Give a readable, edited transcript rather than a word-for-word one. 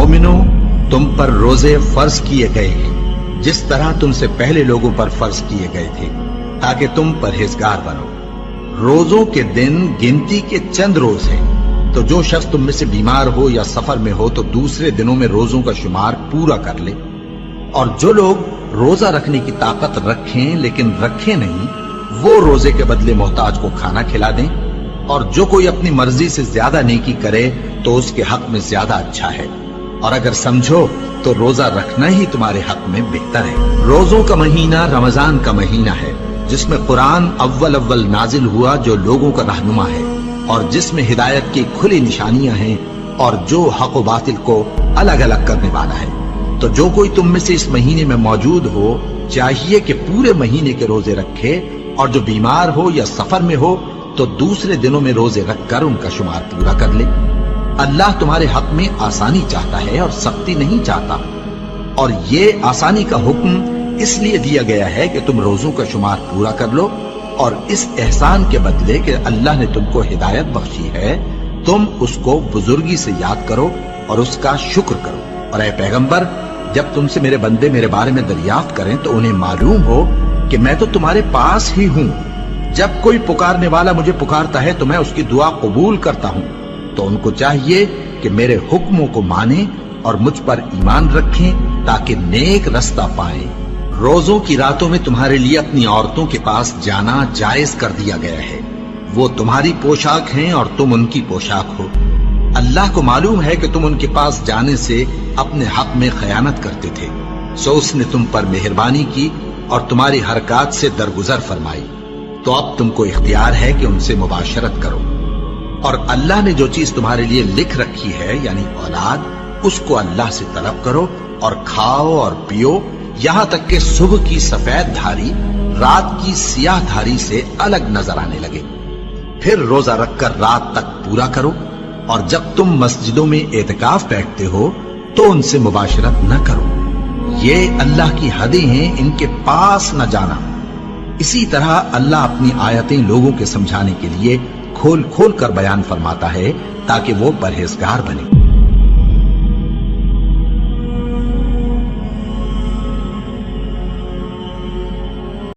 मोमिनो, तुम पर रोजे फर्ज किए गए हैं जिस तरह तुमसे पहले लोगों पर फर्ज किए गए थे, ताकि तुम परहेजगार बनो। रोजों के दिन गिनती के चंद रोज हैं, तो जो शख्स तुम में से बीमार हो या सफर में हो तो दूसरे दिनों में रोजों का शुमार पूरा कर ले। और जो लोग रोजा रखने की ताकत रखें लेकिन रखें नहीं, वो रोजे के बदले मोहताज को खाना खिला दें। और जो कोई अपनी मर्जी से ज्यादा नेकी करे तो उसके हक में ज्यादा अच्छा है। और अगर समझो तो रोजा रखना ही तुम्हारे हक में बेहतर है। रोजों का महीना रमजान का महीना है, जिसमें कुरान अव्वल नाजिल हुआ, जो लोगों का रहनुमा है और जिसमें हिदायत की खुली निशानियां हैं और जो हक व बातिल को अलग अलग करने वाला है। तो जो कोई तुम में से इस महीने में मौजूद हो, चाहिए कि पूरे महीने के रोजे रखे, और जो बीमार हो या सफर में हो तो दूसरे दिनों में रोजे रखकर उनका शुमार पूरा कर ले। अल्लाह तुम्हारे हक में आसानी चाहता है और सख्ती नहीं चाहता। और ये आसानी का हुक्म इसलिए दिया गया है कि तुम रोजों का शुमार पूरा कर लो, और इस एहसान के बदले कि अल्लाह ने तुमको हिदायत बख्शी है, तुम उसको बुजुर्गी से याद करो और उसका शुक्र करो। और ऐ पैगंबर, जब तुमसे मेरे बंदे मेरे बारे में दरियाफ्त करें तो उन्हें मालूम हो कि मैं तो तुम्हारे पास ही हूं। जब कोई पुकारने वाला मुझे पुकारता है तो मैं उसकी दुआ कबूल करता हूं। तो उनको चाहिए कि मेरे हुक्मों को माने और मुझ पर ईमान रखें, ताकि नेक रास्ता पाएं। रोजों की रातों में तुम्हारे लिए अपनी औरतों के पास जाना जायज कर दिया गया है। वो तुम्हारी पोशाक हैं और तुम उनकी पोशाक हो। अल्लाह को मालूम है कि तुम उनके पास जाने से अपने हक में खयानत करते थे, सो उसने तुम पर मेहरबानी की और तुम्हारी हरकत से दरगुजर फरमाई। तो अब तुमको इख्तियार है कि उनसे मुबाशरत करो। और अल्लाह ने जो चीज तुम्हारे लिए लिख रखी है, यानी औलाद, उसको अल्लाह से तलब करो और खाओ और पियो, यहां तक कि सुबह की सफेद धारी रात की सियाह धारी से अलग नजर आने लगे। फिर रोजा रखकर रात तक पूरा करो। और जब तुम मस्जिदों में एतकाफ बैठते हो तो उनसे मुबाशरत न करो। ये अल्लाह की हदें हैं, इनके पास न जाना। इसी तरह अल्लाह अपनी आयतें लोगों के समझाने के लिए खोल खोल कर बयान फरमाता है, ताकि वो परहेजगार बने।